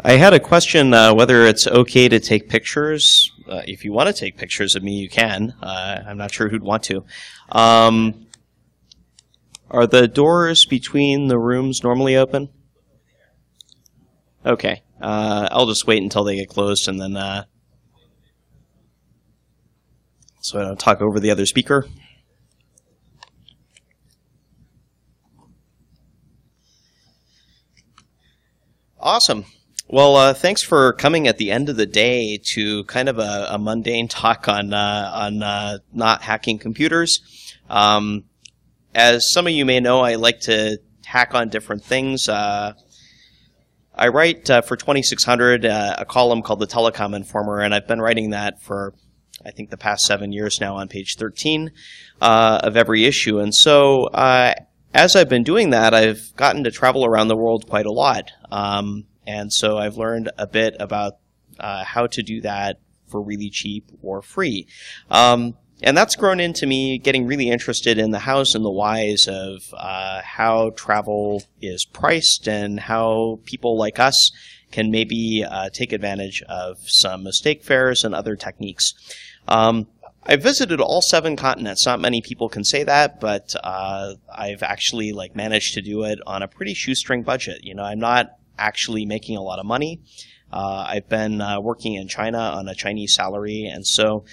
I had a question whether it's okay to take pictures. If you want to take pictures of me, you can. I'm not sure who'd want to. Are the doors between the rooms normally open? Okay. I'll just wait until they get closed and then so I don't talk over the other speaker. Awesome. Well, thanks for coming at the end of the day to kind of a mundane talk on not hacking computers. As some of you may know, I like to hack on different things. I write for 2600 a column called the Telecom Informer, and I've been writing that for, I think, the past 7 years now on page 13 of every issue. And so as I've been doing that, I've gotten to travel around the world quite a lot. And so I've learned a bit about how to do that for really cheap or free. And that's grown into me getting really interested in the hows and the whys of how travel is priced and how people like us can maybe take advantage of some mistake fares and other techniques. I've visited all 7 continents. Not many people can say that, but I've actually managed to do it on a pretty shoestring budget. You know, I'm not actually making a lot of money. I've been working in China on a Chinese salary, and so,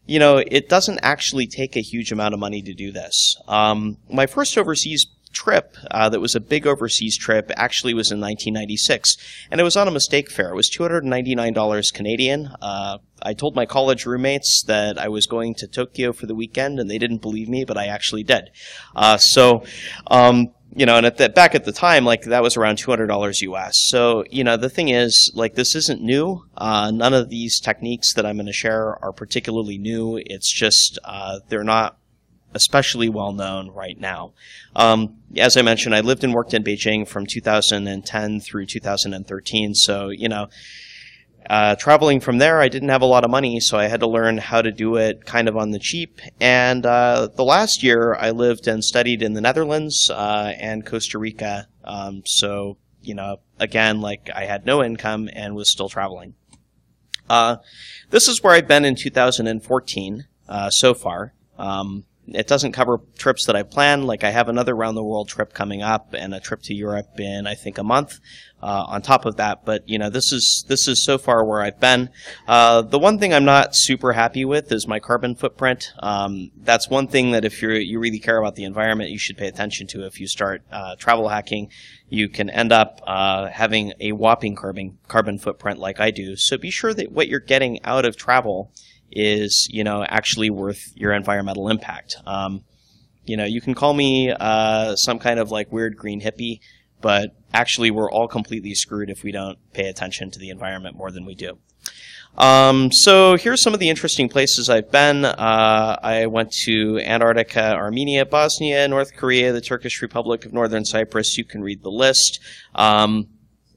you know, it doesn't actually take a huge amount of money to do this. My first overseas trip, that was a big overseas trip, actually was in 1996, and it was on a mistake fare. It was $299 Canadian. I told my college roommates that I was going to Tokyo for the weekend, and they didn't believe me, but I actually did. You know, and back at the time, that was around $200 US. So, you know, the thing is, this isn't new. None of these techniques that I'm going to share are particularly new. It's just they're not especially well known right now. As I mentioned, I lived and worked in Beijing from 2010 through 2013. So, you know, traveling from there, I didn't have a lot of money, so I had to learn how to do it kind of on the cheap. And the last year, I lived and studied in the Netherlands and Costa Rica. So, you know, again, I had no income and was still traveling. This is where I've been in 2014 so far. It doesn't cover trips that I plan. I have another round-the-world trip coming up and a trip to Europe in, I think, a month on top of that. But, you know, this is so far where I've been. The one thing I'm not super happy with is my carbon footprint. That's one thing that if you really care about the environment, you should pay attention to. If you start travel hacking, you can end up having a whopping carbon footprint like I do. So be sure that what you're getting out of travel is, you know, actually worth your environmental impact. You know, you can call me some kind of weird green hippie, but actually we're all completely screwed if we don't pay attention to the environment more than we do. So here's some of the interesting places I've been. I went to Antarctica, Armenia, Bosnia, North Korea, the Turkish Republic of Northern Cyprus. You can read the list.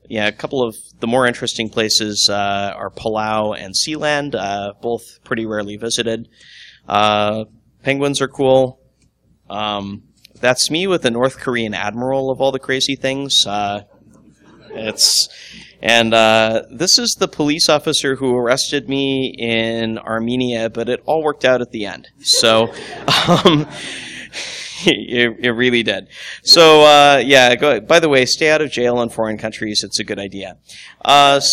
Yeah, a couple of the more interesting places are Palau and Sealand, both pretty rarely visited. Penguins are cool. That's me with the North Korean admiral of all the crazy things. This is the police officer who arrested me in Armenia, but it all worked out at the end. So, It really did. So, yeah, by the way, stay out of jail in foreign countries. It's a good idea. What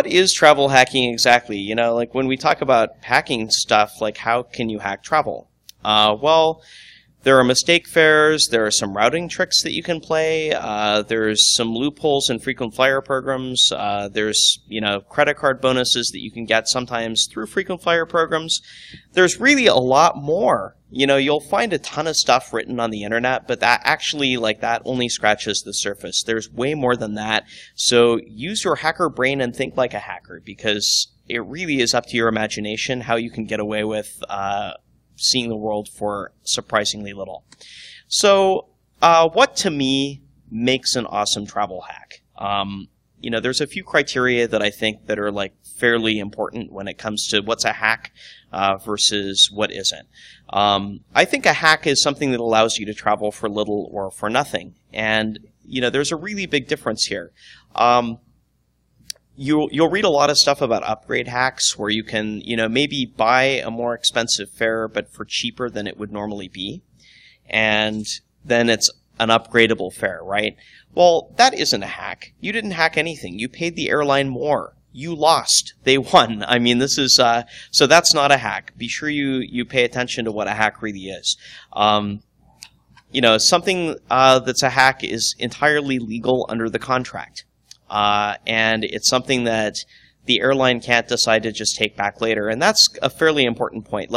is travel hacking exactly? You know, when we talk about hacking stuff, how can you hack travel? Well, there are mistake fares, there are some routing tricks that you can play, there's some loopholes in frequent flyer programs, there's, you know, credit card bonuses that you can get sometimes through frequent flyer programs. There's really a lot more. You know, you'll find a ton of stuff written on the internet, but that actually, that only scratches the surface. There's way more than that. So use your hacker brain and think like a hacker, because it really is up to your imagination how you can get away with seeing the world for surprisingly little. So, what to me makes an awesome travel hack? You know, there's a few criteria that I think that are fairly important when it comes to what's a hack versus what isn't. I think a hack is something that allows you to travel for little or for nothing. And, you know, there's a really big difference here. you'll read a lot of stuff about upgrade hacks where you can, maybe buy a more expensive fare, but for cheaper than it would normally be. And then it's an upgradable fare, right? Well, that isn't a hack. You didn't hack anything. You paid the airline more. You lost. They won. I mean, this is, so that's not a hack. Be sure you pay attention to what a hack really is. Something that's a hack is entirely legal under the contract. And it's something that the airline can't decide to just take back later. And that's a fairly important point.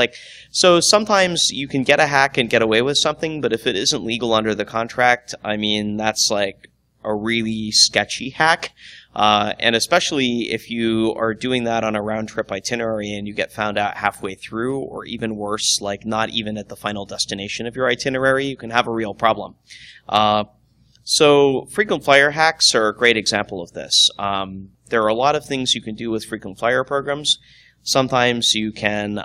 So sometimes you can get a hack and get away with something, but if it isn't legal under the contract, I mean, that's like a really sketchy hack. And especially if you are doing that on a round-trip itinerary and you get found out halfway through, or even worse, like not even at the final destination of your itinerary, you can have a real problem. So frequent flyer hacks are a great example of this. There are a lot of things you can do with frequent flyer programs. Sometimes you can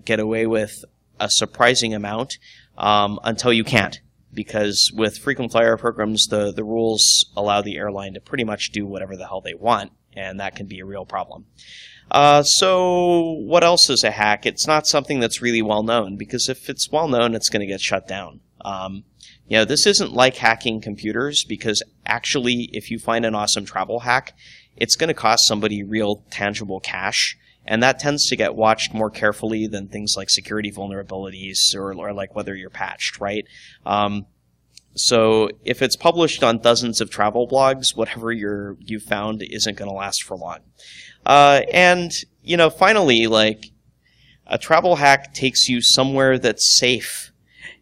get away with a surprising amount until you can't. Because with frequent flyer programs, the rules allow the airline to pretty much do whatever the hell they want, and that can be a real problem. So what else is a hack? It's not something that's really well known, because if it's well known, it's going to get shut down. This isn't like hacking computers, because actually, if you find an awesome travel hack, it's going to cost somebody real tangible cash. And that tends to get watched more carefully than things like security vulnerabilities or like whether you're patched, right? So if it's published on dozens of travel blogs, whatever you found isn't going to last for long. Finally, like a travel hack takes you somewhere that's safe.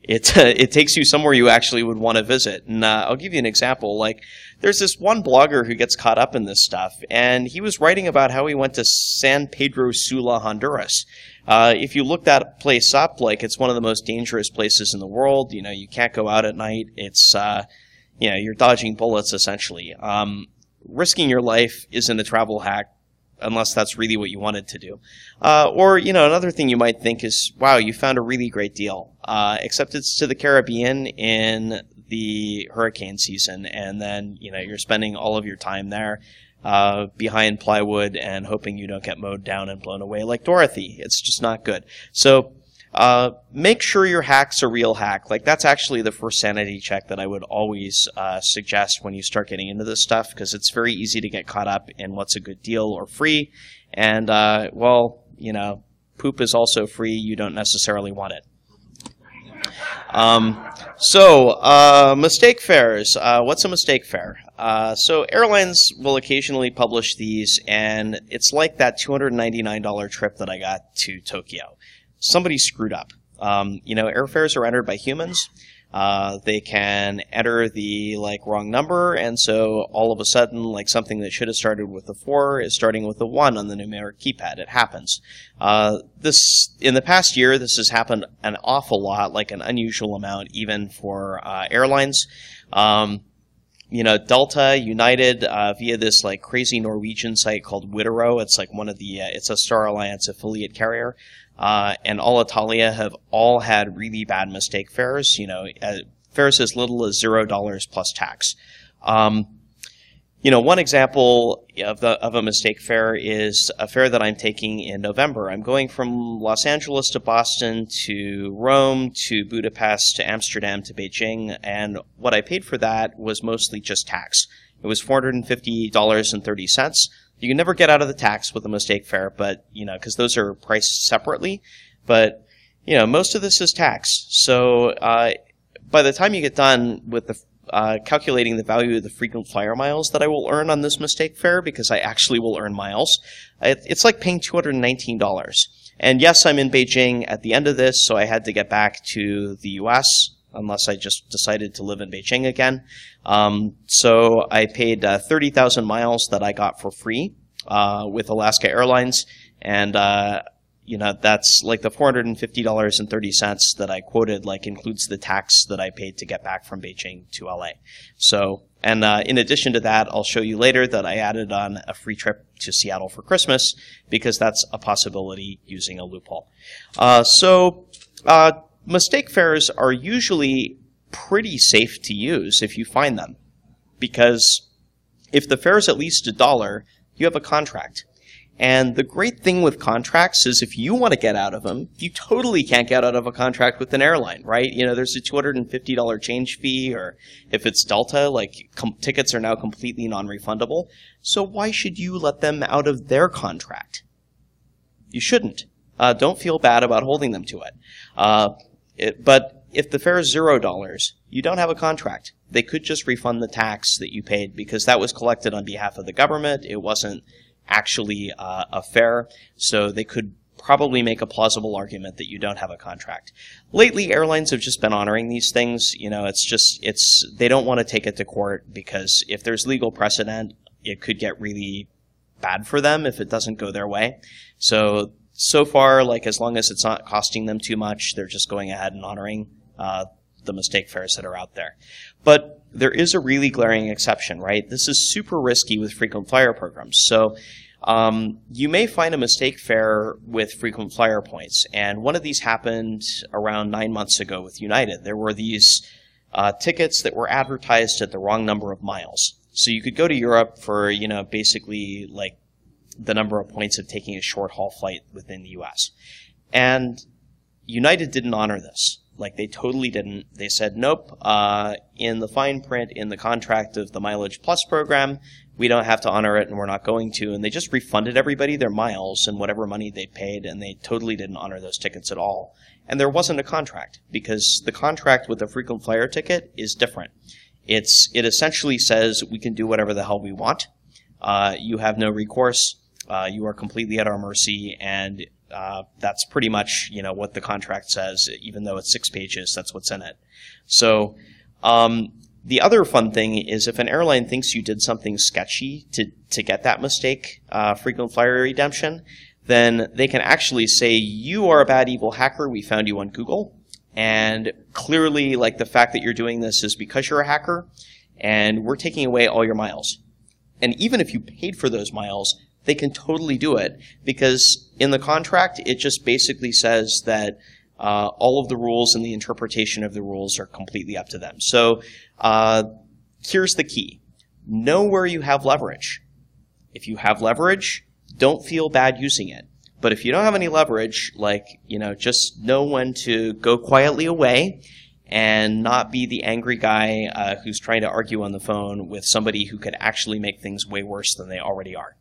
It takes you somewhere you actually would want to visit. And I'll give you an example. Like, there's this one blogger who gets caught up in this stuff, and he was writing about how he went to San Pedro Sula, Honduras. If you look that place up, like, it's one of the most dangerous places in the world. You can't go out at night. It's, you're dodging bullets, essentially. Risking your life isn't a travel hack, unless that's really what you wanted to do. Another thing you might think is, wow, you found a really great deal. Except it's to the Caribbean in the hurricane season, and then, you're spending all of your time there behind plywood and hoping you don't get mowed down and blown away like Dorothy. It's just not good. So make sure your hack's a real hack. Like, that's actually the first sanity check that I would always suggest when you start getting into this stuff, because it's very easy to get caught up in what's a good deal or free. And, poop is also free. You don't necessarily want it. Mistake fares. What's a mistake fare? So airlines will occasionally publish these, and it's like that $299 trip that I got to Tokyo. Somebody screwed up. Airfares are entered by humans. They can enter the wrong number, and so all of a sudden, something that should have started with a 4 is starting with a 1 on the numeric keypad. It happens. In the past year, this has happened an awful lot, like an unusual amount, even for airlines. Delta, United, via this crazy Norwegian site called Widerøe. It's it's a Star Alliance affiliate carrier. And Alitalia have all had really bad mistake fares, fares as little as $0 plus tax. One example of a mistake fare is a fare that I'm taking in November. I'm going from Los Angeles to Boston to Rome to Budapest to Amsterdam to Beijing, and what I paid for that was mostly just tax. It was $450.30. You can never get out of the tax with a mistake fare, but, because those are priced separately. But, most of this is tax. So, by the time you get done with the calculating the value of the frequent flyer miles that I will earn on this mistake fare, because I actually will earn miles, it's like paying $219. And yes, I'm in Beijing at the end of this, so I had to get back to the U.S., unless I just decided to live in Beijing again. So I paid 30,000 miles that I got for free with Alaska Airlines, and that's like the $450.30 that I quoted, includes the tax that I paid to get back from Beijing to LA. So, and in addition to that, I'll show you later that I added on a free trip to Seattle for Christmas, because that's a possibility using a loophole. Mistake fares are usually pretty safe to use if you find them, because if the fare is at least $1, You have a contract. And the great thing with contracts is if you want to get out of them, you totally can't get out of a contract with an airline, right? You know, there's a $250 change fee, or if it's Delta, like tickets are now completely non-refundable. So why should you let them out of their contract? You shouldn't. Don't feel bad about holding them to it. But if the fare is $0, you don't have a contract. They could just refund the tax that you paid because that was collected on behalf of the government. It wasn't actually a fare, so they could probably make a plausible argument that you don't have a contract. Lately, airlines have just been honoring these things. You know, they don't want to take it to court because if there's legal precedent, it could get really bad for them if it doesn't go their way. So far, like, as long as it's not costing them too much, they're just going ahead and honoring the mistake fares that are out there. But there is a really glaring exception, right? This is super risky with frequent flyer programs. So you may find a mistake fare with frequent flyer points. And one of these happened around 9 months ago with United. There were these tickets that were advertised at the wrong number of miles. So you could go to Europe for, you know, basically like the number of points of taking a short haul flight within the US. And United didn't honor this. Like, they totally didn't. They said, nope, in the fine print in the contract of the Mileage Plus program, we don't have to honor it and we're not going to. And they just refunded everybody their miles and whatever money they paid, and they totally didn't honor those tickets at all. And there wasn't a contract, because the contract with a frequent flyer ticket is different. It essentially says we can do whatever the hell we want. You have no recourse. You are completely at our mercy, and that's pretty much, you know, what the contract says. Even though it's 6 pages, that's what's in it. So the other fun thing is if an airline thinks you did something sketchy to get that mistake, frequent flyer redemption, then they can actually say, you are a bad, evil hacker. We found you on Google. And clearly, like, the fact that you're doing this is because you're a hacker, and we're taking away all your miles. And even if you paid for those miles, they can totally do it, because in the contract, it just basically says that all of the rules and the interpretation of the rules are completely up to them. So here's the key. Know where you have leverage. If you have leverage, don't feel bad using it. But if you don't have any leverage, like, you know, just know when to go quietly away and not be the angry guy who's trying to argue on the phone with somebody who could actually make things way worse than they already are.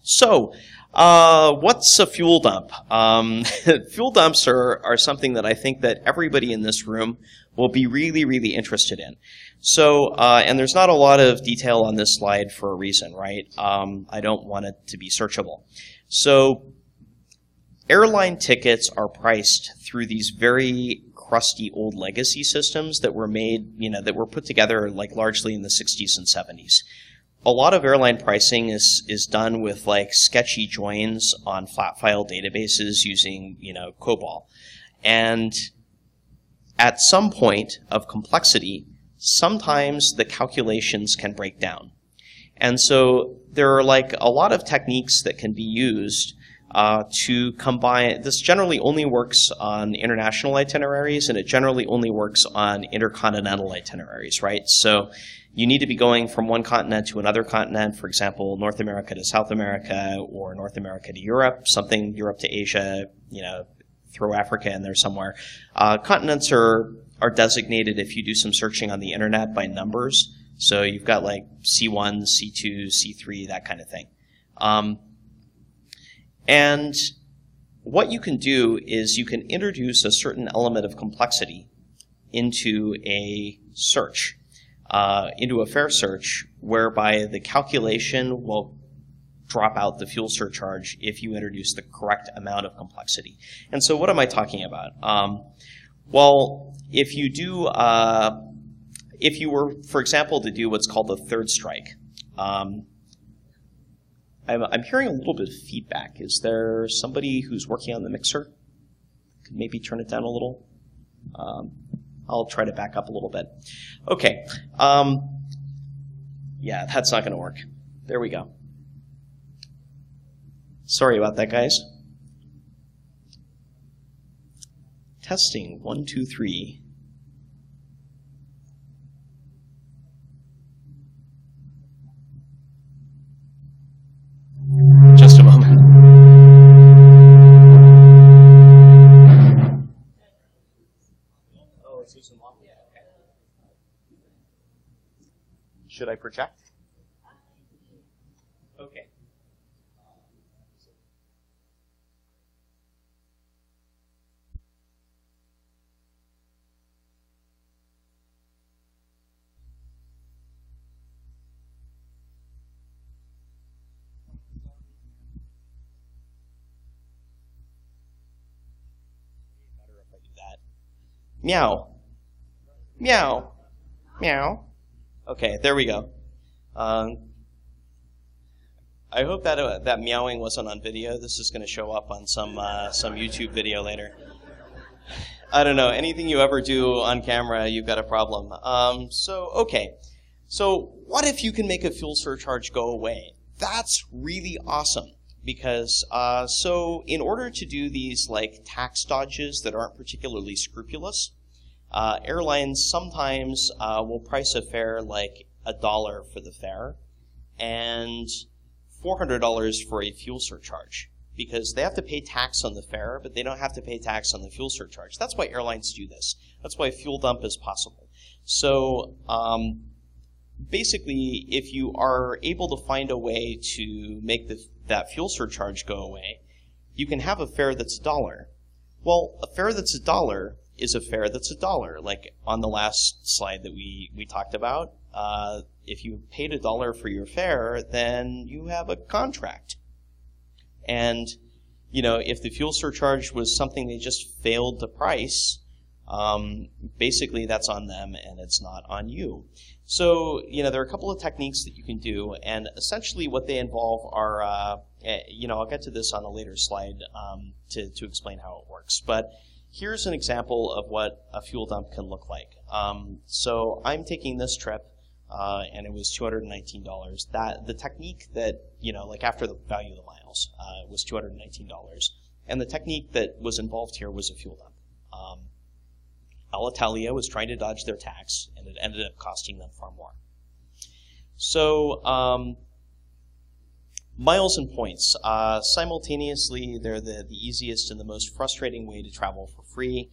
So, what's a fuel dump? Fuel dumps are something that I think that everybody in this room will be really, really interested in. So, and there's not a lot of detail on this slide for a reason, right? I don't want it to be searchable. So, airline tickets are priced through these very crusty old legacy systems that were made, you know, that were put together like largely in the 60s and 70s. A lot of airline pricing is done with like sketchy joins on flat file databases using, you know, COBOL. And at some point of complexity, sometimes the calculations can break down. And so there are like a lot of techniques that can be used to combine. This generally only works on international itineraries, and it generally only works on intercontinental itineraries, right? So you need to be going from one continent to another continent, for example, North America to South America, or North America to Europe, something Europe to Asia, you know, throw Africa in there somewhere. Continents are designated, if you do some searching on the internet, by numbers. So you've got like C1, C2, C3, that kind of thing. And what you can do is you can introduce a certain element of complexity into a search, into a fare search, whereby the calculation will drop out the fuel surcharge if you introduce the correct amount of complexity. And so what am I talking about? Well, if you do, if you were, for example, to do what's called the third strike, I'm hearing a little bit of feedback. Is there somebody who's working on the mixer? Could maybe turn it down a little? I'll try to back up a little bit. Okay. Yeah, that's not going to work. There we go. Sorry about that, guys. Testing, 1, 2, 3. Okay. Better if I do that. Meow. Meow. Meow. Okay, there we go. I hope that that meowing wasn't on video. This is going to show up on some YouTube video later. I don't know. Anything you ever do on camera, you've got a problem. Okay. So what if you can make a fuel surcharge go away? That's really awesome. Because so in order to do these like tax dodges that aren't particularly scrupulous, airlines sometimes will price a fare like $1 for the fare and $400 for a fuel surcharge, because they have to pay tax on the fare, but they don't have to pay tax on the fuel surcharge. That's why airlines do this. That's why fuel dump is possible. So basically, if you are able to find a way to make that fuel surcharge go away, you can have a fare that's $1. Well, a fare that's $1 is a fare that's $1. Like on the last slide that we talked about, if you paid $1 for your fare, then you have a contract. And, you know, if the fuel surcharge was something they just failed to price, basically that's on them and it's not on you. So, you know, there are a couple of techniques that you can do, and essentially what they involve are, you know, I'll get to this on a later slide to explain how it works. But here's an example of what a fuel dump can look like. So I'm taking this trip, and it was $219. The technique that, you know, like after the value of the miles, was $219. And the technique that was involved here was a fuel dump. Alitalia was trying to dodge their tax, and it ended up costing them far more. So miles and points. Simultaneously, they're the easiest and the most frustrating way to travel for free.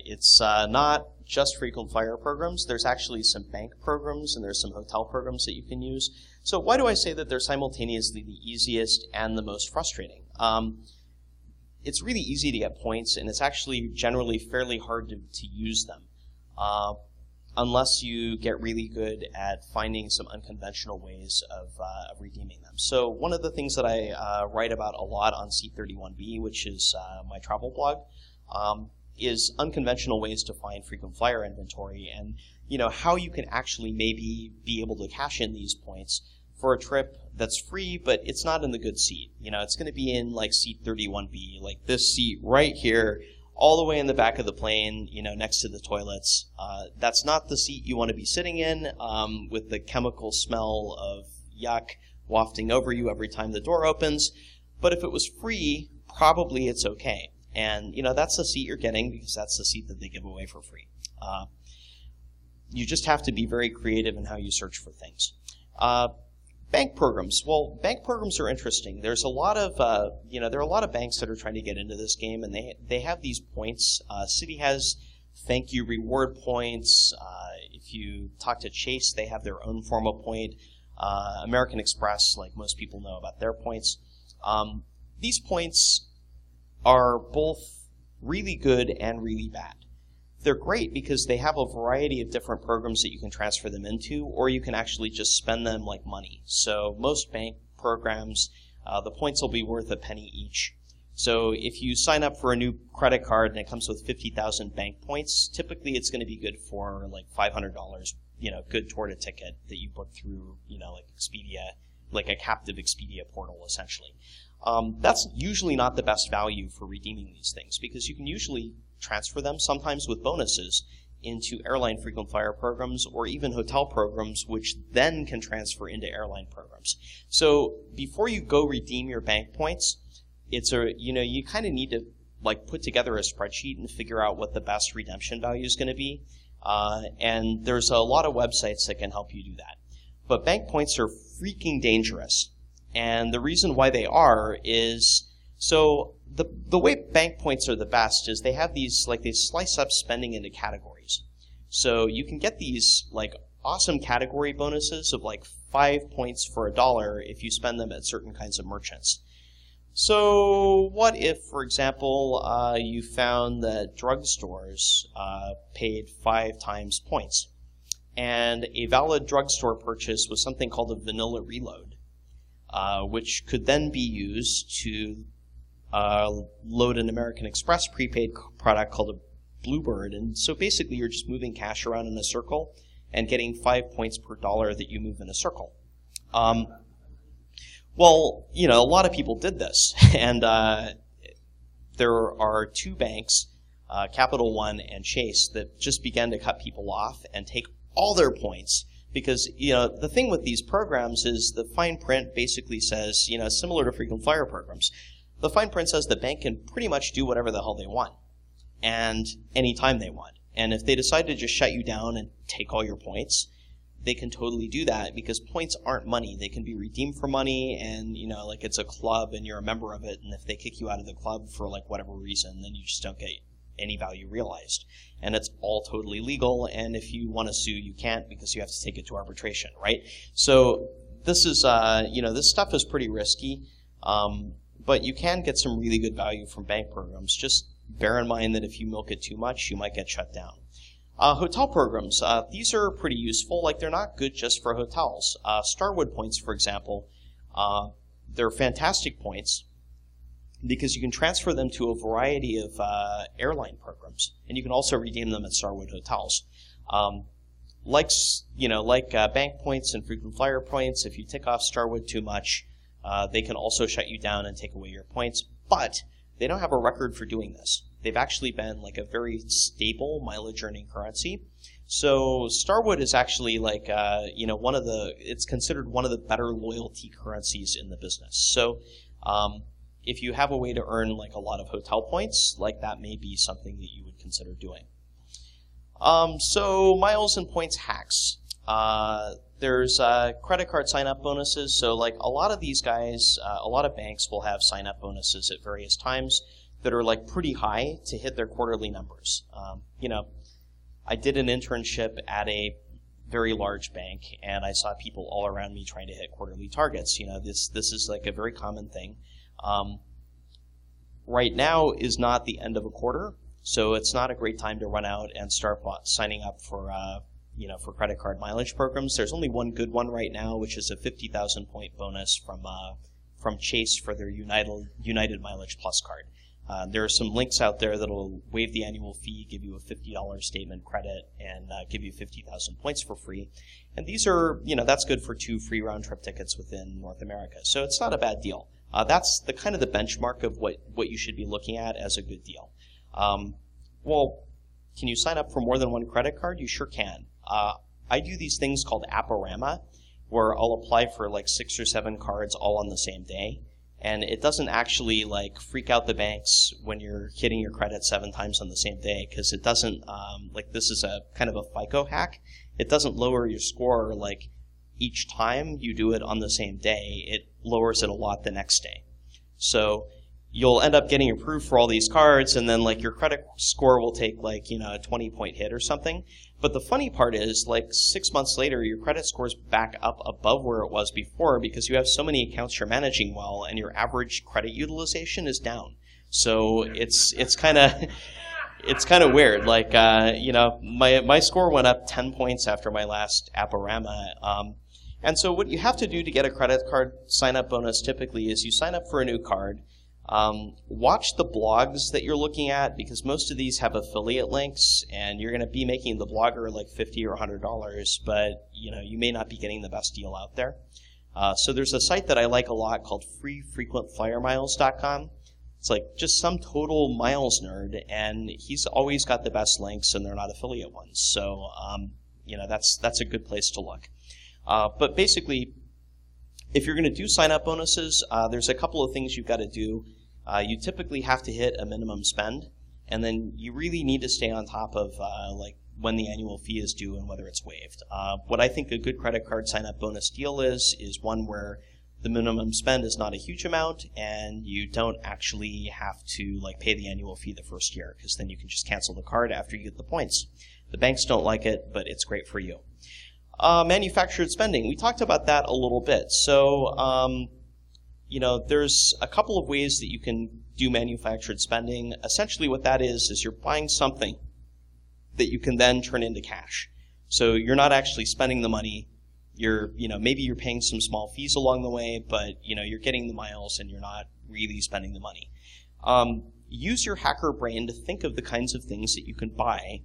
It's not just frequent flyer programs. There's actually some bank programs and there's some hotel programs that you can use. So why do I say that they're simultaneously the easiest and the most frustrating? It's really easy to get points, and it's actually generally fairly hard to use them unless you get really good at finding some unconventional ways of redeeming them. So one of the things that I write about a lot on C31B, which is my travel blog, is unconventional ways to find frequent flyer inventory, and you know how you can actually maybe be able to cash in these points for a trip that's free, but it's not in the good seat. You know, it's going to be in like seat 31B, like this seat right here, all the way in the back of the plane, you know, next to the toilets. That's not the seat you want to be sitting in, with the chemical smell of yuck wafting over you every time the door opens. But if it was free, probably it's okay. And, you know, that's the seat you're getting because that's the seat that they give away for free. You just have to be very creative in how you search for things. Bank programs. Well, bank programs are interesting. There's a lot of, you know, there are a lot of banks that are trying to get into this game, and they have these points. Citi has thank you reward points. If you talk to Chase, they have their own form of point. American Express, like most people know about their points. These points are both really good and really bad. They're great because they have a variety of different programs that you can transfer them into, or you can actually just spend them like money. So most bank programs, the points will be worth a penny each. So if you sign up for a new credit card and it comes with 50,000 bank points, typically it's going to be good for like $500, you know, good toward a ticket that you book through, you know, like Expedia, like a captive Expedia portal essentially. That's usually not the best value for redeeming these things because you can usually transfer them, sometimes with bonuses, into airline frequent flyer programs or even hotel programs, which then can transfer into airline programs. So before you go redeem your bank points, you kind of need to like put together a spreadsheet and figure out what the best redemption value is going to be. And there's a lot of websites that can help you do that. But bank points are freaking dangerous. And the reason why they are is, so the way bank points are the best is they have these, like they slice up spending into categories. So you can get these like awesome category bonuses of like 5 points for $1 if you spend them at certain kinds of merchants. So what if, for example, you found that drugstores paid 5 times points, and a valid drugstore purchase was something called a vanilla reload, which could then be used to load an American Express prepaid product called a Bluebird. And so basically you're just moving cash around in a circle and getting 5 points per $1 that you move in a circle. Well, you know, a lot of people did this, and there are 2 banks, Capital One and Chase, that just began to cut people off and take all their points. Because, you know, the thing with these programs is the fine print basically says, you know, similar to frequent flyer programs, the fine print says the bank can pretty much do whatever the hell they want, and anytime they want. And if they decide to just shut you down and take all your points, they can totally do that, because points aren't money. They can be redeemed for money, and, you know, like it's a club and you're a member of it, and if they kick you out of the club for like whatever reason, then you just don't get any value realized. And it's all totally legal, and if you want to sue, you can't, because you have to take it to arbitration, right? So this is, you know, this stuff is pretty risky, but you can get some really good value from bank programs. Just bear in mind that if you milk it too much, you might get shut down. Hotel programs, these are pretty useful. Like, they're not good just for hotels. Starwood points, for example, they're fantastic points because you can transfer them to a variety of airline programs, and you can also redeem them at Starwood hotels. Like bank points and frequent flyer points, if you tick off Starwood too much, they can also shut you down and take away your points, but they don't have a record for doing this. They've actually been like a very stable mileage earning currency. So Starwood is actually like, it's considered one of the better loyalty currencies in the business. So if you have a way to earn like a lot of hotel points, like that may be something that you would consider doing. So miles and points hacks. There's credit card sign-up bonuses. So like a lot of these guys, a lot of banks will have sign-up bonuses at various times that are like pretty high to hit their quarterly numbers. I did an internship at a very large bank, and I saw people all around me trying to hit quarterly targets. You know, this is like a very common thing. Right now is not the end of a quarter, so it's not a great time to run out and start signing up for for credit card mileage programs. There's only one good one right now, which is a 50,000 point bonus from Chase for their United Mileage Plus card. There are some links out there that will waive the annual fee, give you a $50 statement credit, and give you 50,000 points for free. And these are, that's good for 2 free round-trip tickets within North America. So it's not a bad deal. That's the kind of the benchmark of what you should be looking at as a good deal. Well, can you sign up for more than one credit card? You sure can. I do these things called Apparama, where I'll apply for like 6 or 7 cards all on the same day. And it doesn't actually like freak out the banks when you're hitting your credit 7 times on the same day, because it doesn't, this is a kind of a FICO hack. It doesn't lower your score like each time you do it on the same day. It lowers it a lot the next day. So you'll end up getting approved for all these cards, and then like your credit score will take like, a 20-point hit or something. But the funny part is, like 6 months later, your credit score's back up above where it was before, because you have so many accounts you're managing well, and your average credit utilization is down. So it's kind of weird. Like my score went up 10 points after my last Apparama. And so what you have to do to get a credit card sign-up bonus typically is you sign up for a new card. Watch the blogs that you're looking at, because most of these have affiliate links, and you're going to be making the blogger like $50 or $100, but you may not be getting the best deal out there. So there's a site that I like a lot called freefrequentflyermiles.com. It's like just some total miles nerd, and he's always got the best links, and they're not affiliate ones. So that's a good place to look. But basically, if you're going to do sign-up bonuses, there's a couple of things you've got to do. You typically have to hit a minimum spend, and then you really need to stay on top of when the annual fee is due and whether it's waived. What I think a good credit card sign-up bonus deal is one where the minimum spend is not a huge amount, and you don't actually have to pay the annual fee the first year, because then you can just cancel the card after you get the points. The banks don't like it, but it's great for you. Manufactured spending. We talked about that a little bit. So, there's a couple of ways that you can do manufactured spending. Essentially what that is you're buying something that you can then turn into cash. So you're not actually spending the money. Maybe you're paying some small fees along the way, but, you're getting the miles and you're not really spending the money. Use your hacker brain to think of the kinds of things that you can buy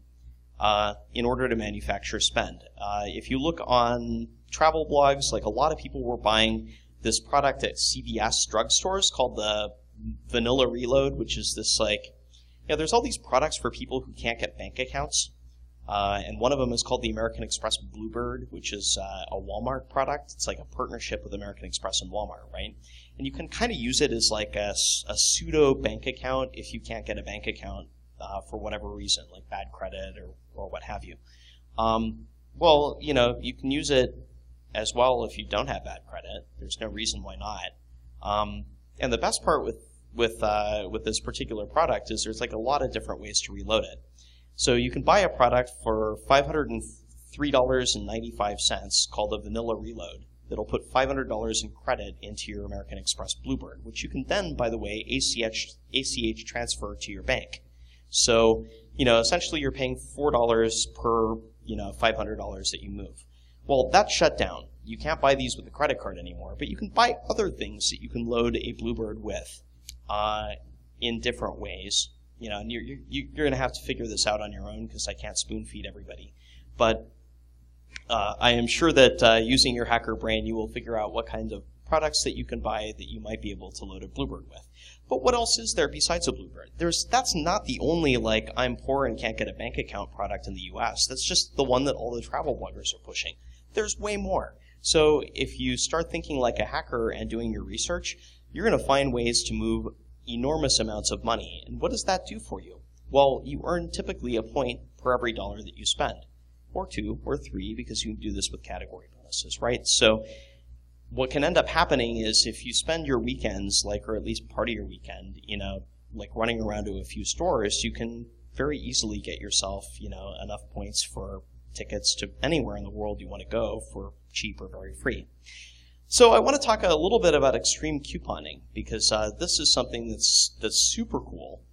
in order to manufacture spend. If you look on travel blogs, like a lot of people were buying this product at CVS drugstores called the Vanilla Reload, which is this there's all these products for people who can't get bank accounts. And one of them is called the American Express Bluebird, which is a Walmart product. It's like a partnership with American Express and Walmart, right? And you can kind of use it as like a pseudo bank account if you can't get a bank account for whatever reason, like bad credit or what have you. You can use it as well if you don't have bad credit. There's no reason why not. And the best part with this particular product is there's like a lot of different ways to reload it. So you can buy a product for $503.95 called a Vanilla Reload that'll put $500 in credit into your American Express Bluebird, which you can then, by the way, ACH transfer to your bank. So, essentially you're paying $4 per, $500 that you move. Well, that's shut down. You can't buy these with a credit card anymore, but you can buy other things that you can load a Bluebird with in different ways. And you're going to have to figure this out on your own because I can't spoon feed everybody. But I am sure that using your hacker brain, you will figure out what kind of products that you can buy that you might be able to load a Bluebird with. But what else is there besides a Bluebird? That's not the only, I'm poor and can't get a bank account product in the US. That's just the one that all the travel bloggers are pushing. There's way more. So if you start thinking like a hacker and doing your research, you're going to find ways to move enormous amounts of money. And what does that do for you? Well, you earn typically a point per every dollar that you spend, or 2 or 3, because you can do this with category bonuses, right? So what can end up happening is if you spend your weekends, or at least part of your weekend, running around to a few stores, you can very easily get yourself, enough points for tickets to anywhere in the world you want to go for cheap or very free. So I want to talk a little bit about extreme couponing because this is something that's super cool,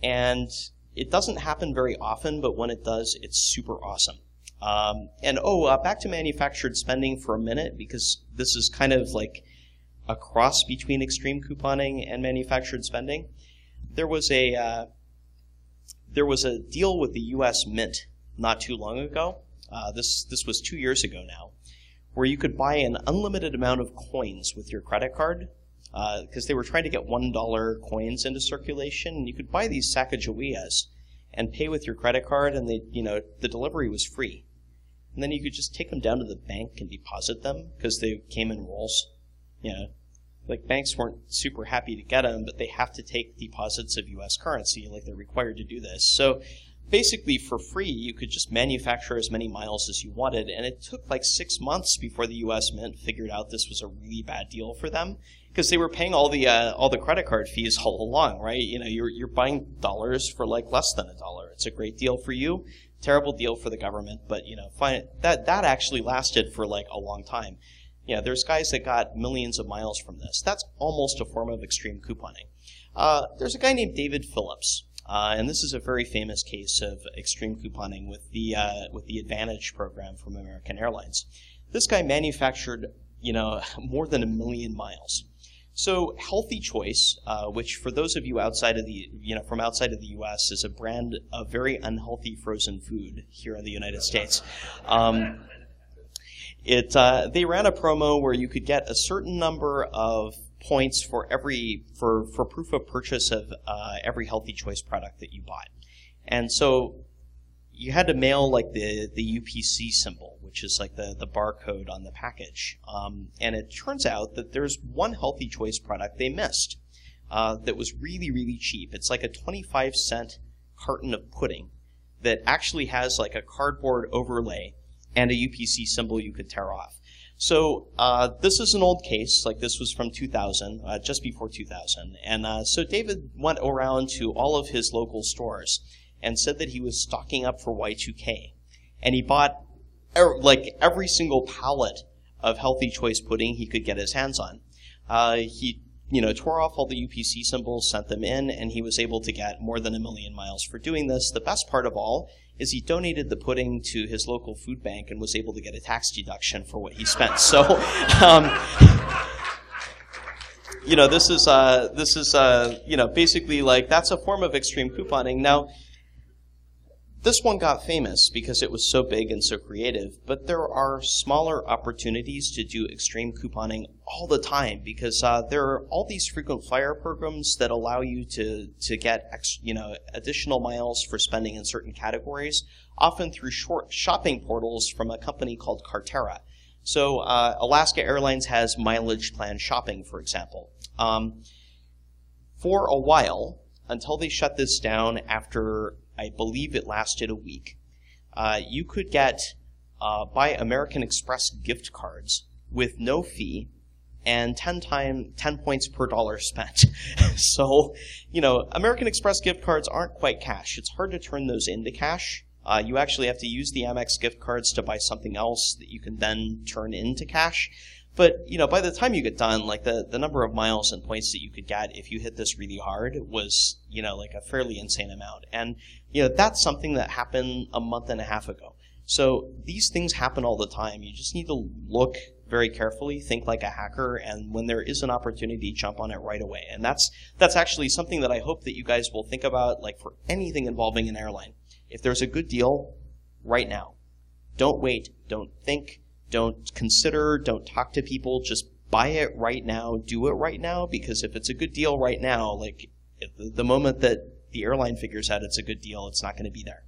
and it doesn't happen very often, but when it does, it's super awesome. Back to manufactured spending for a minute, because this is kind of like a cross between extreme couponing and manufactured spending. There was a deal with the U.S. Mint not too long ago. This was 2 years ago now, where you could buy an unlimited amount of coins with your credit card, because they were trying to get $1 coins into circulation, and you could buy these Sacagaweas and pay with your credit card, and the delivery was free. And then you could just take them down to the bank and deposit them, because they came in rolls. Banks weren't super happy to get them, but they have to take deposits of U.S. currency, they're required to do this. So basically, for free, you could just manufacture as many miles as you wanted, and it took 6 months before the U.S. Mint figured out this was a really bad deal for them, because they were paying all the credit card fees all along, right? You're buying dollars for less than $1. It's a great deal for you, terrible deal for the government, but that actually lasted for a long time. There's guys that got millions of miles from this. That's almost a form of extreme couponing. There's a guy named David Phillips. And this is a very famous case of extreme couponing with the Advantage program from American Airlines. This guy manufactured, more than 1 million miles. So Healthy Choice, which for those of you from outside of the U.S. is a brand of very unhealthy frozen food here in the United States. They ran a promo where you could get a certain number of points for proof of purchase of every Healthy Choice product that you bought. And so you had to mail the UPC symbol, which is the barcode on the package. And it turns out that there's one Healthy Choice product they missed that was really, really cheap. It's a 25-cent carton of pudding that actually has a cardboard overlay and a UPC symbol you could tear off. So this is an old case. This was from 2000, just before 2000. And so David went around to all of his local stores and said that he was stocking up for Y2K. And he bought like every single pallet of Healthy Choice pudding he could get his hands on. He tore off all the UPC symbols, sent them in, and he was able to get more than 1 million miles for doing this. The best part of all is he donated the pudding to his local food bank and was able to get a tax deduction for what he spent. So, this is basically like that's a form of extreme couponing. Now, this one got famous because it was so big and so creative, but there are smaller opportunities to do extreme couponing all the time because there are all these frequent flyer programs that allow you to get additional miles for spending in certain categories, often through short shopping portals from a company called Cartera. So Alaska Airlines has mileage plan shopping, for example. For a while, until they shut this down after I believe it lasted a week, you could get buy American Express gift cards with no fee and 10 points per dollar spent. So, American Express gift cards aren't quite cash. It's hard to turn those into cash. You actually have to use the Amex gift cards to buy something else that you can then turn into cash. But, by the time you get done, like the number of miles and points that you could get if you hit this really hard was, like a fairly insane amount. And, that's something that happened a month and a half ago. So these things happen all the time. You just need to look very carefully, think like a hacker, and when there is an opportunity, jump on it right away. And that's actually something that I hope that you guys will think about, like for anything involving an airline. If there's a good deal, right now. Don't wait, don't think, don't consider, don't talk to people, just buy it right now, do it right now, because if it's a good deal right now, like the moment that the airline figures out it's a good deal, it's not going to be there.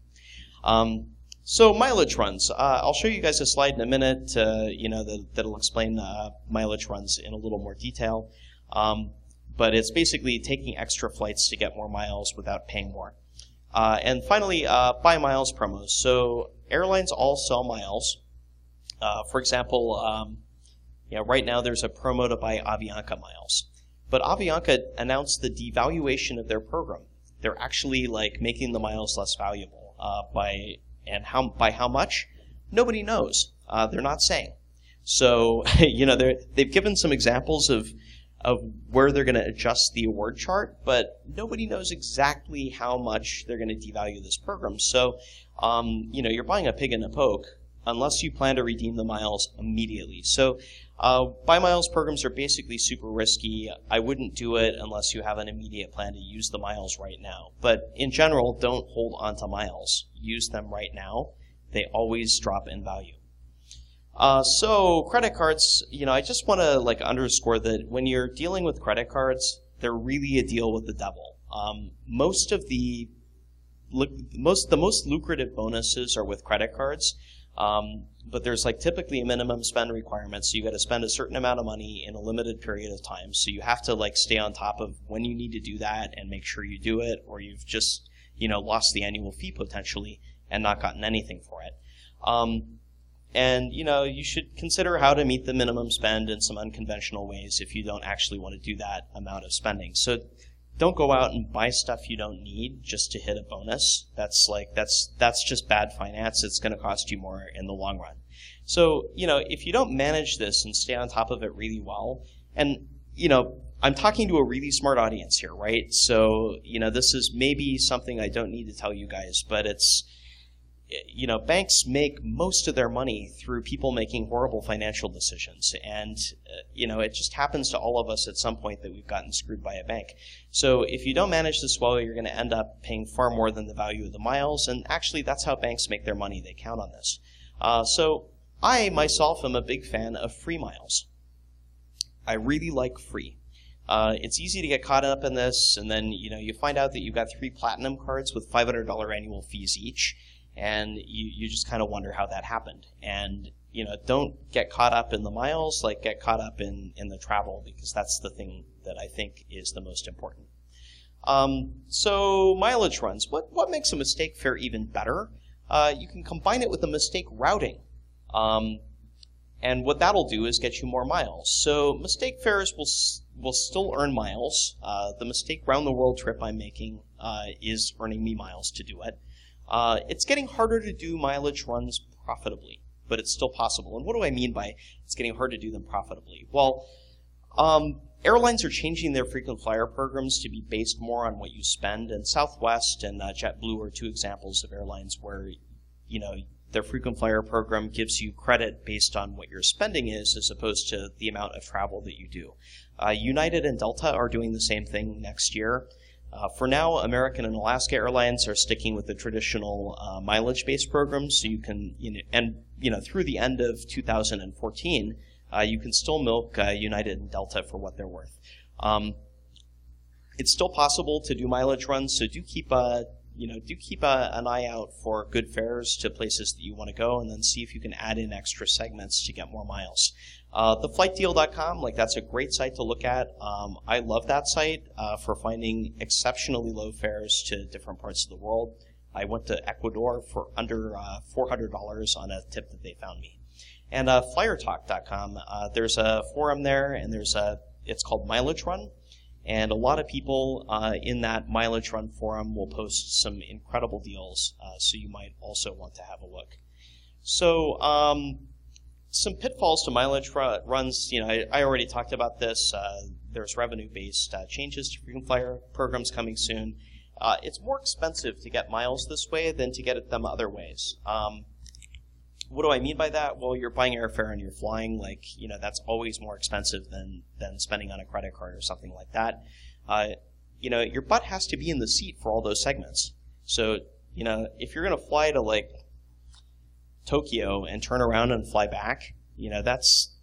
So mileage runs. I'll show you guys a slide in a minute, that'll explain mileage runs in a little more detail. But it's basically taking extra flights to get more miles without paying more. And finally, buy miles promos. So airlines all sell miles. For example, right now there's a promo to buy Avianca miles. But Avianca announced the devaluation of their program. They're actually making the miles less valuable. By how much? Nobody knows. They're not saying. So, they've given some examples of where they're going to adjust the award chart, but nobody knows exactly how much they're going to devalue this program. So, you're buying a pig in a poke unless you plan to redeem the miles immediately. So, buy miles programs are basically super risky. I wouldn't do it unless you have an immediate plan to use the miles right now. But in general, don't hold on to miles. Use them right now. They always drop in value. So credit cards, I just want to underscore that when you're dealing with credit cards, they're really a deal with the devil. The most lucrative bonuses are with credit cards. But there's typically a minimum spend requirement, so you got to spend a certain amount of money in a limited period of time. So you have to stay on top of when you need to do that and make sure you do it, or you've just lost the annual fee potentially and not gotten anything for it. And you should consider how to meet the minimum spend in some unconventional ways if you don't actually want to do that amount of spending. So don't go out and buy stuff you don't need just to hit a bonus. That's just bad finance. It's going to cost you more in the long run. So, if you don't manage this and stay on top of it really well, and, I'm talking to a really smart audience here, right? So, this is maybe something I don't need to tell you guys, but it's, banks make most of their money through people making horrible financial decisions. And, it just happens to all of us at some point that we've gotten screwed by a bank. So if you don't manage this well, you're going to end up paying far more than the value of the miles. And actually, that's how banks make their money. They count on this. So I, myself, am a big fan of free miles. I really like free. It's easy to get caught up in this. And then, you find out that you've got 3 platinum cards with $500 annual fees each. And you just kind of wonder how that happened. And, don't get caught up in the miles, get caught up in the travel, because that's the thing that I think is the most important. So mileage runs. What makes a mistake fare even better? You can combine it with a mistake routing. And what that'll do is get you more miles. So mistake fares will still earn miles. The mistake round the world trip I'm making is earning me miles to do it. It's getting harder to do mileage runs profitably, but it's still possible. And what do I mean by it's getting hard to do them profitably? Well, airlines are changing their frequent flyer programs to be based more on what you spend, and Southwest and JetBlue are two examples of airlines where, you know, their frequent flyer program gives you credit based on what your spending is as opposed to the amount of travel that you do. United and Delta are doing the same thing next year. For now, American and Alaska Airlines are sticking with the traditional mileage-based programs, so you can, through the end of 2014, you can still milk United and Delta for what they're worth. It's still possible to do mileage runs, so do keep an eye out for good fares to places that you want to go, and then see if you can add in extra segments to get more miles. Theflightdeal.com, that's a great site to look at. I love that site for finding exceptionally low fares to different parts of the world. I went to Ecuador for under $400 on a tip that they found me. And flyertalk.com, there's a forum there, and it's called Mileage Run. And a lot of people in that Mileage Run forum will post some incredible deals, so you might also want to have a look. So some pitfalls to mileage runs, I already talked about this. There's revenue-based changes to frequent flyer programs coming soon. It's more expensive to get miles this way than to get them other ways. What do I mean by that? Well, you're buying airfare and you're flying, that's always more expensive than spending on a credit card or something like that. Your butt has to be in the seat for all those segments. So, if you're going to fly to, Tokyo and turn around and fly back, that's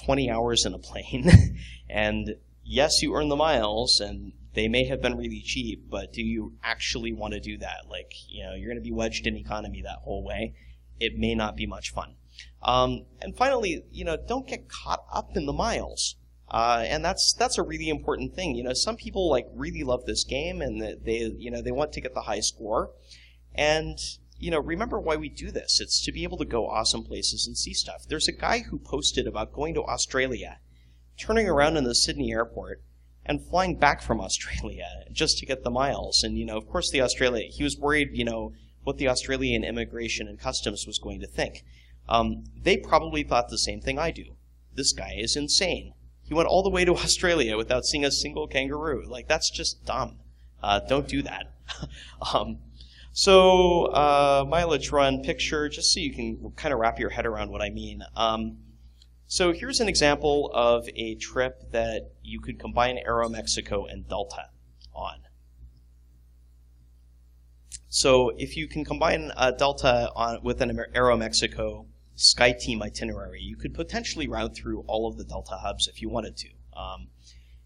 20 hours in a plane. And yes, you earn the miles, and they may have been really cheap, but do you actually want to do that? You're going to be wedged in economy that whole way. It may not be much fun. And finally, don't get caught up in the miles. And that's a really important thing. Some people really love this game, and they want to get the high score. And remember why we do this. It's to be able to go awesome places and see stuff. There's a guy who posted about going to Australia, turning around in the Sydney airport, and flying back from Australia just to get the miles. And of course, he was worried, what the Australian Immigration and Customs was going to think. They probably thought the same thing I do. This guy is insane. He went all the way to Australia without seeing a single kangaroo. That's just dumb. Don't do that. Mileage run picture, just so you can kind of wrap your head around what I mean. So here's an example of a trip that you could combine Aeromexico and Delta on. So if you can combine Delta with an Aeromexico SkyTeam itinerary, you could potentially route through all of the Delta hubs if you wanted to.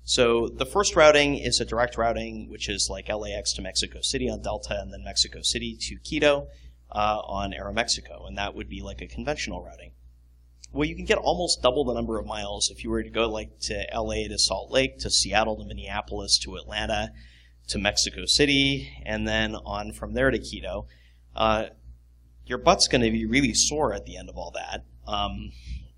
So the first routing is a direct routing, which is like LAX to Mexico City on Delta, and then Mexico City to Quito on Aeromexico, and that would be like a conventional routing. Well, you can get almost double the number of miles if you were to go to LA to Salt Lake, to Seattle to Minneapolis, to Atlanta, to Mexico City, and then on from there to Quito. Your butt's going to be really sore at the end of all that.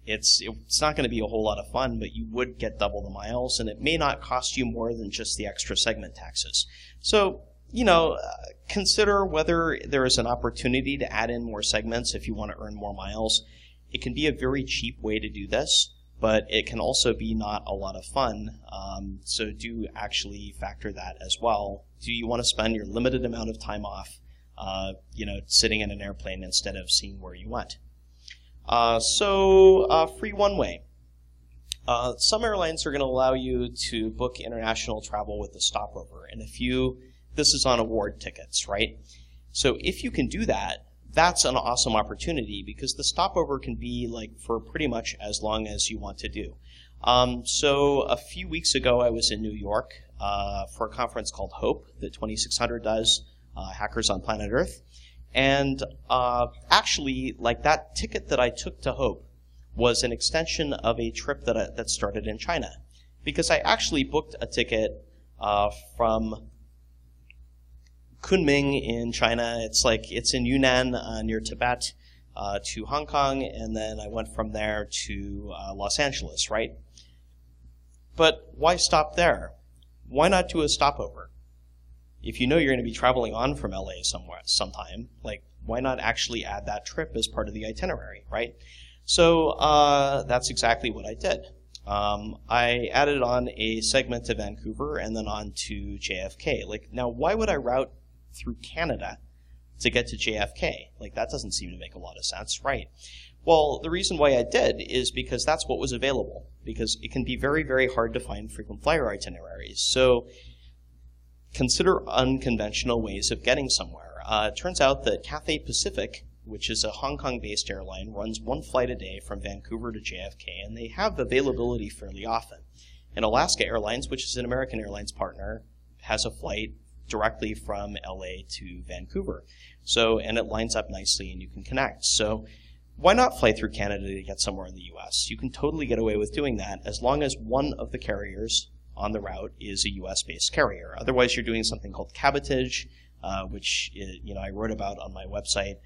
It's not going to be a whole lot of fun, but you would get double the miles, and it may not cost you more than just the extra segment taxes. So, consider whether there is an opportunity to add in more segments if you want to earn more miles. It can be a very cheap way to do this, but it can also be not a lot of fun. So do actually factor that as well. Do you want to spend your limited amount of time off, sitting in an airplane instead of seeing where you went? Free one-way. Some airlines are going to allow you to book international travel with a stopover, and this is on award tickets, right? So if you can do that, that's an awesome opportunity because the stopover can be for pretty much as long as you want to do. So a few weeks ago, I was in New York for a conference called HOPE that 2600 does, Hackers on Planet Earth. And actually, that ticket that I took to HOPE was an extension of a trip that started in China. Because I actually booked a ticket from Kunming in China. It's in Yunnan near Tibet to Hong Kong, and then I went from there to Los Angeles, right? But why stop there? Why not do a stopover? If you know you're going to be traveling on from LA sometime, Why not actually add that trip as part of the itinerary, right? So that's exactly what I did. I added on a segment to Vancouver and then on to JFK. Like, now, why would I route through Canada to get to JFK? Like, that doesn't seem to make a lot of sense, right? Well, the reason why I did is because that's what was available, because it can be very, very hard to find frequent flyer itineraries. So consider unconventional ways of getting somewhere. It turns out that Cathay Pacific, which is a Hong Kong-based airline, runs one flight a day from Vancouver to JFK, and they have availability fairly often. And Alaska Airlines, which is an American Airlines partner, has a flight directly from LA to Vancouver. So, and it lines up nicely and you can connect. So why not fly through Canada to get somewhere in the US? You can totally get away with doing that as long as one of the carriers on the route is a US-based carrier. Otherwise, you're doing something called cabotage, which is, I wrote about on my website.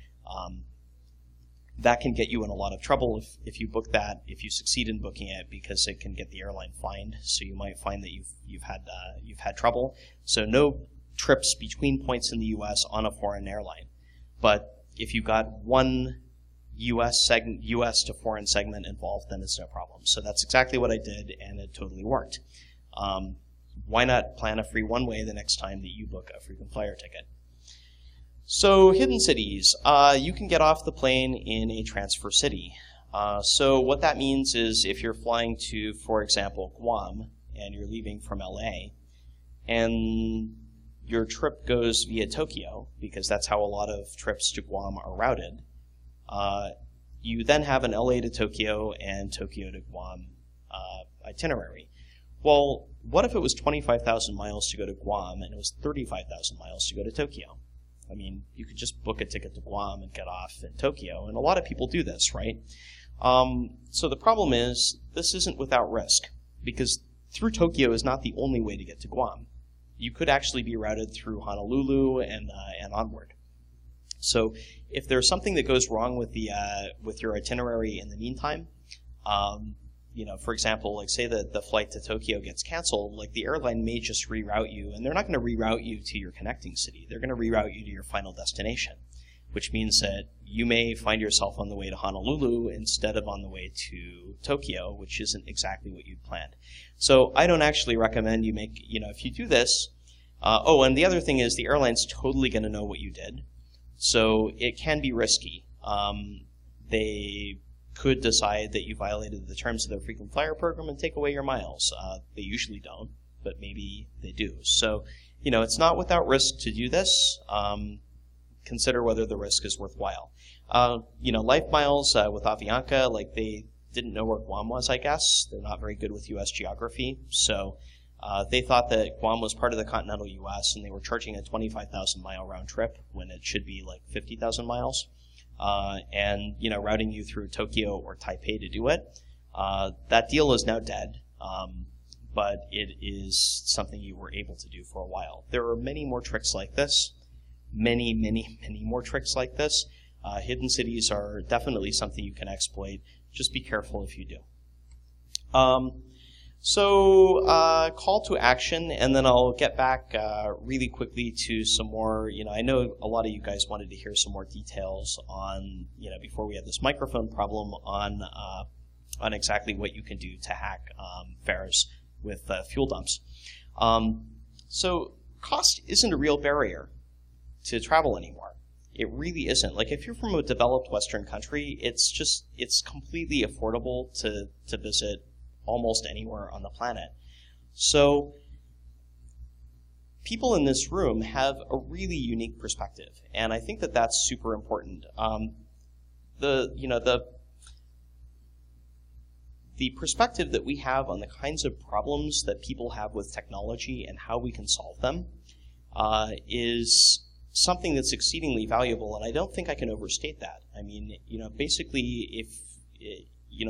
That can get you in a lot of trouble if you book that, if you succeed in booking it, because it can get the airline fined. So you might find that you've had trouble. So no trips between points in the U.S. on a foreign airline. But if you've got one U.S. to foreign segment involved, then it's no problem. So that's exactly what I did, and it totally worked. Why not plan a free one-way the next time that you book a frequent flyer ticket? So hidden cities, you can get off the plane in a transfer city. So what that means is if you're flying to, for example, Guam, and you're leaving from LA, and your trip goes via Tokyo, because that's how a lot of trips to Guam are routed, you then have an LA to Tokyo and Tokyo to Guam itinerary. Well, what if it was 25,000 miles to go to Guam and it was 35,000 miles to go to Tokyo? I mean, you could just book a ticket to Guam and get off in Tokyo, and a lot of people do this, right? So the problem is, this isn't without risk, because through Tokyo is not the only way to get to Guam. You could actually be routed through Honolulu and onward. So if there's something that goes wrong with your itinerary in the meantime, for example, like say that the flight to Tokyo gets canceled, like the airline may just reroute you, and they're not going to reroute you to your connecting city. They're going to reroute you to your final destination, which means that you may find yourself on the way to Honolulu instead of on the way to Tokyo, which isn't exactly what you'd planned. So I don't actually recommend you make, if you do this, and the other thing is the airline's totally going to know what you did, so it can be risky. They could decide that you violated the terms of their frequent flyer program and take away your miles. They usually don't, but maybe they do. So, it's not without risk to do this. Consider whether the risk is worthwhile. Life miles with Avianca, like they didn't know where Guam was, I guess. They're not very good with U.S. geography. So they thought that Guam was part of the continental U.S. and they were charging a 25,000 mile round trip when it should be like 50,000 miles. And routing you through Tokyo or Taipei to do it. That deal is now dead, but it is something you were able to do for a while. There are many more tricks like this, many, many, many more tricks like this. Hidden cities are definitely something you can exploit. Just be careful if you do. So call to action, and then I'll get back really quickly to some more, I know a lot of you guys wanted to hear some more details on, before we had this microphone problem, on exactly what you can do to hack fares with fuel dumps. So cost isn't a real barrier to travel anymore. It really isn't. Like if you're from a developed Western country, it's completely affordable to visit almost anywhere on the planet. So people in this room have a really unique perspective, and I think that that's super important. The perspective that we have on the kinds of problems that people have with technology and how we can solve them is something that's exceedingly valuable, and I don't think I can overstate that. I mean, basically,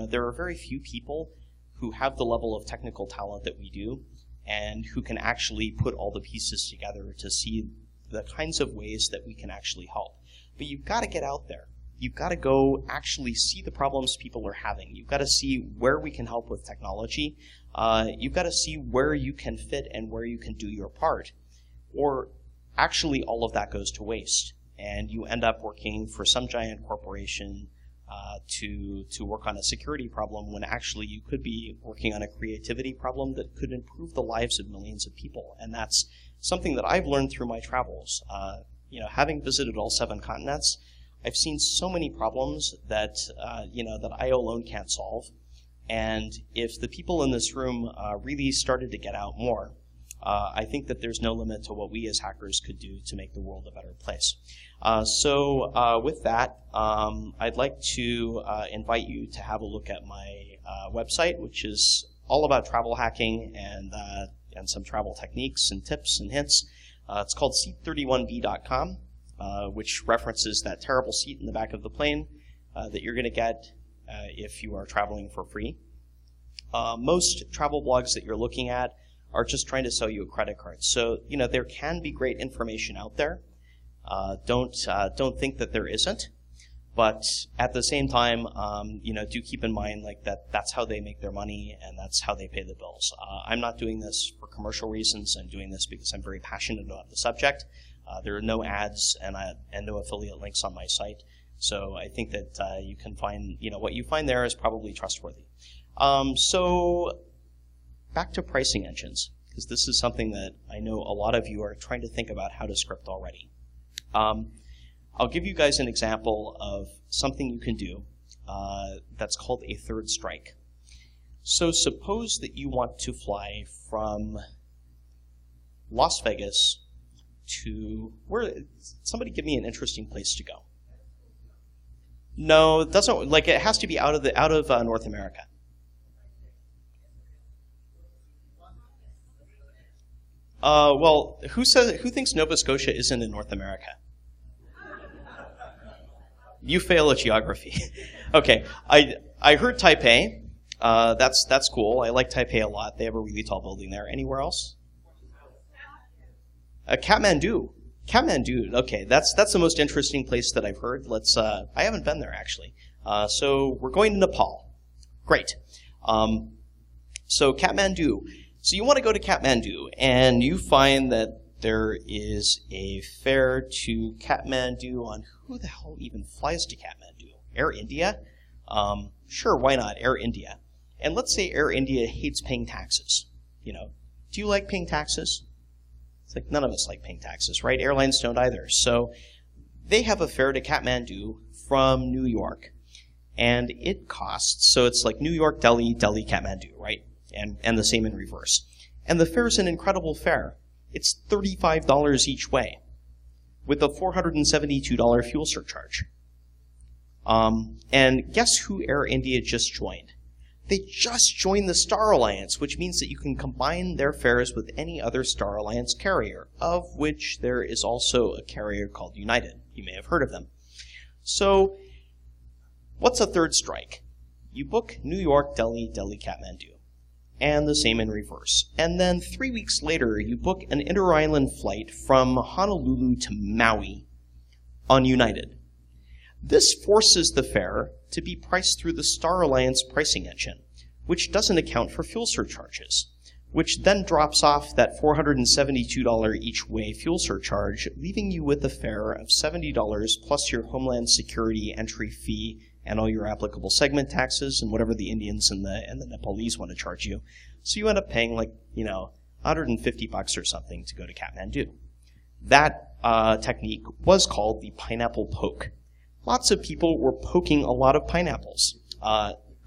there are very few people who have the level of technical talent that we do, and who can actually put all the pieces together to see the kinds of ways that we can actually help. But you've got to get out there. You've got to go actually see the problems people are having. You've got to see where we can help with technology. You've got to see where you can fit and where you can do your part. Or actually all of that goes to waste. and you end up working for some giant corporation to work on a security problem when actually you could be working on a creativity problem that could improve the lives of millions of people. And that's something that I've learned through my travels. Having visited all 7 continents, I've seen so many problems that that I alone can't solve. And if the people in this room really started to get out more, I think that there's no limit to what we as hackers could do to make the world a better place. With that, I'd like to invite you to have a look at my website, which is all about travel hacking and some travel techniques and tips and hints. It's called seat31b.com, which references that terrible seat in the back of the plane that you're going to get if you are traveling for free. Most travel blogs that you're looking at are just trying to sell you a credit card. So, there can be great information out there. Don't think that there isn't. But at the same time, do keep in mind that's how they make their money and that's how they pay the bills. I'm not doing this for commercial reasons. I'm doing this because I'm very passionate about the subject. There are no ads and no affiliate links on my site. So I think that you can find, what you find there is probably trustworthy. So back to pricing engines, because this is something that I know a lot of you are trying to think about how to script already. I'll give you guys an example of something you can do that's called a third strike. So suppose that you want to fly from Las Vegas to somebody give me an interesting place to go. No, it doesn't. It has to be out of North America. Who thinks Nova Scotia isn't in North America? You fail at geography. Okay, I heard Taipei. That's cool. I like Taipei a lot. They have a really tall building there. Anywhere else? Kathmandu. Kathmandu. Okay, that's the most interesting place that I've heard. I haven't been there actually. So we're going to Nepal. Great. So Kathmandu. So you want to go to Kathmandu, and you find that there is a fare to Kathmandu on who the hell even flies to Kathmandu? Air India? Sure, why not? Air India. And let's say Air India hates paying taxes. Do you like paying taxes? It's like none of us like paying taxes, right? Airlines don't either. So they have a fare to Kathmandu from New York, and it costs, so it's like New York, Delhi, Delhi, Kathmandu, right? And the same in reverse. And the fare is an incredible fare. It's $35 each way, with a $472 fuel surcharge. And guess who Air India just joined? They just joined the Star Alliance, which means that you can combine their fares with any other Star Alliance carrier, of which there is also a carrier called United. You may have heard of them. So, what's a third strike? You book New York, Delhi, Delhi, Kathmandu. And the same in reverse. And then 3 weeks later, you book an inter-island flight from Honolulu to Maui on United. This forces the fare to be priced through the Star Alliance pricing engine, which doesn't account for fuel surcharges, which then drops off that $472 each way fuel surcharge, leaving you with a fare of $70 plus your Homeland Security entry fee and all your applicable segment taxes and whatever the Indians and the Nepalese want to charge you. So you end up paying $150 or something to go to Kathmandu. That technique was called the pineapple poke. Lots of people were poking a lot of pineapples.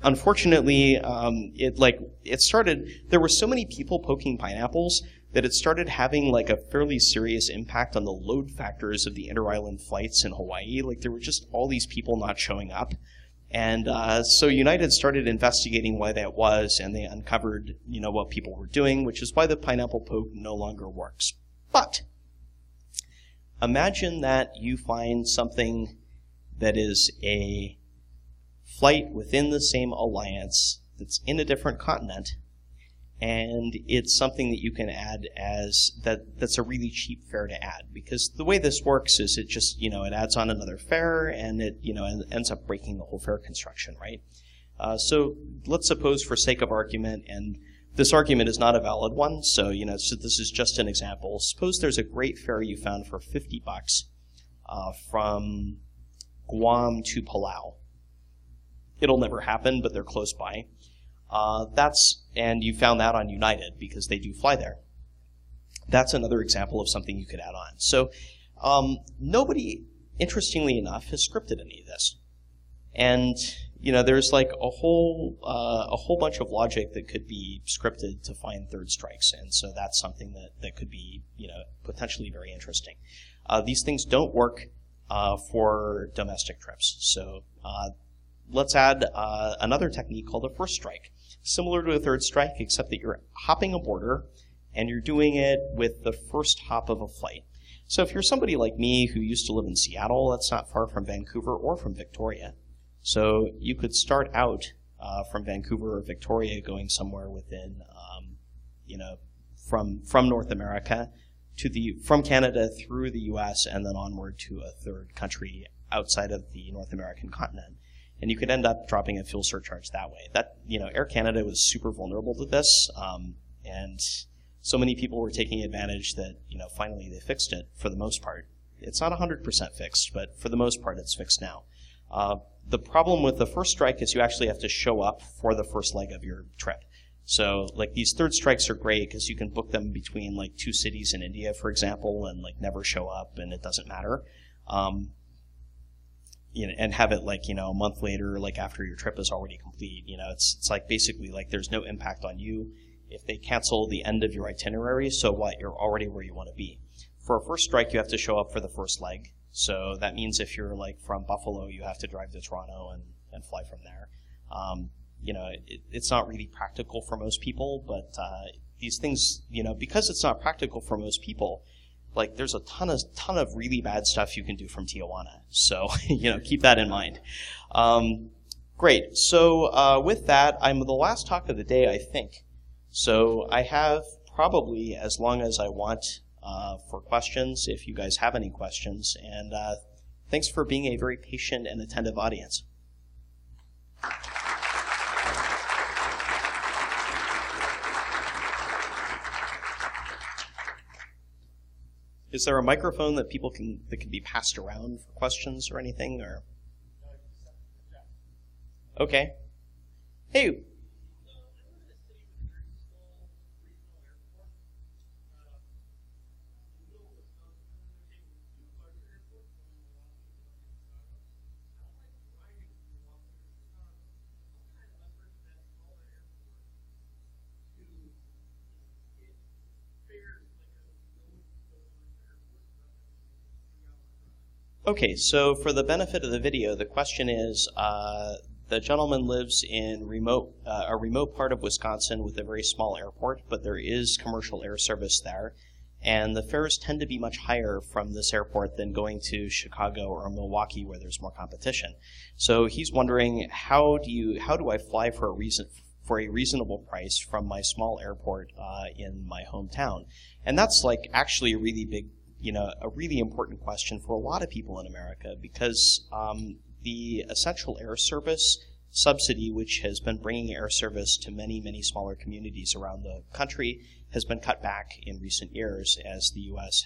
Unfortunately, there were so many people poking pineapples that it started having a fairly serious impact on the load factors of the inter-island flights in Hawaii. There were just all these people not showing up. And so United started investigating why that was, and they uncovered, what people were doing, which is why the pineapple poke no longer works. But imagine that you find something that is a flight within the same alliance that's in a different continent, and it's something that you can add that's a really cheap fare to add. Because the way this works is it just, it adds on another fare, and it, ends up breaking the whole fare construction, right? So let's suppose, for sake of argument, and this argument is not a valid one, so, so this is just an example. Suppose there's a great fare you found for $50 from Guam to Palau. It'll never happen, but they're close by. And you found that on United because they do fly there. That's another example of something you could add on. So nobody, interestingly enough, has scripted any of this. And there's like a whole bunch of logic that could be scripted to find third strikes, and so that's something that could be potentially very interesting. These things don't work for domestic trips, so let's add another technique called a first strike, similar to a third strike, except that you're hopping a border and you're doing it with the first hop of a flight. So if you're somebody like me who used to live in Seattle, that's not far from Vancouver or from Victoria. So you could start out from Vancouver or Victoria, going somewhere within, from North America from Canada through the U.S. and then onward to a third country outside of the North American continent. And you could end up dropping a fuel surcharge that way. Air Canada was super vulnerable to this, and so many people were taking advantage that, finally they fixed it for the most part. It's not 100% fixed, but for the most part it's fixed now. The problem with the first strike is you actually have to show up for the first leg of your trip. So these third strikes are great because you can book them between two cities in India, for example, and never show up and it doesn't matter. And have it a month later, after your trip is already complete. It's basically there's no impact on you if they cancel the end of your itinerary, so what, you're already where you want to be. For a first strike, you have to show up for the first leg. So that means if you're from Buffalo, you have to drive to Toronto and fly from there. It's not really practical for most people, but these things, because it's not practical for most people, there's a ton of really bad stuff you can do from Tijuana. So, keep that in mind. Great. So with that, I'm the last talk of the day, I think. So I have probably as long as I want for questions, if you guys have any questions. And thanks for being a very patient and attentive audience. Is there a microphone that can be passed around for questions or anything? Or okay. Hey. Okay, so for the benefit of the video, the question is, the gentleman lives in a remote part of Wisconsin with a very small airport, but there is commercial air service there, and the fares tend to be much higher from this airport than going to Chicago or Milwaukee where there's more competition. So he's wondering, how do I fly for a reasonable price from my small airport in my hometown? And that's actually a really big, a really important question for a lot of people in America, because the Essential Air Service subsidy, which has been bringing air service to many, many smaller communities around the country, has been cut back in recent years as the U.S.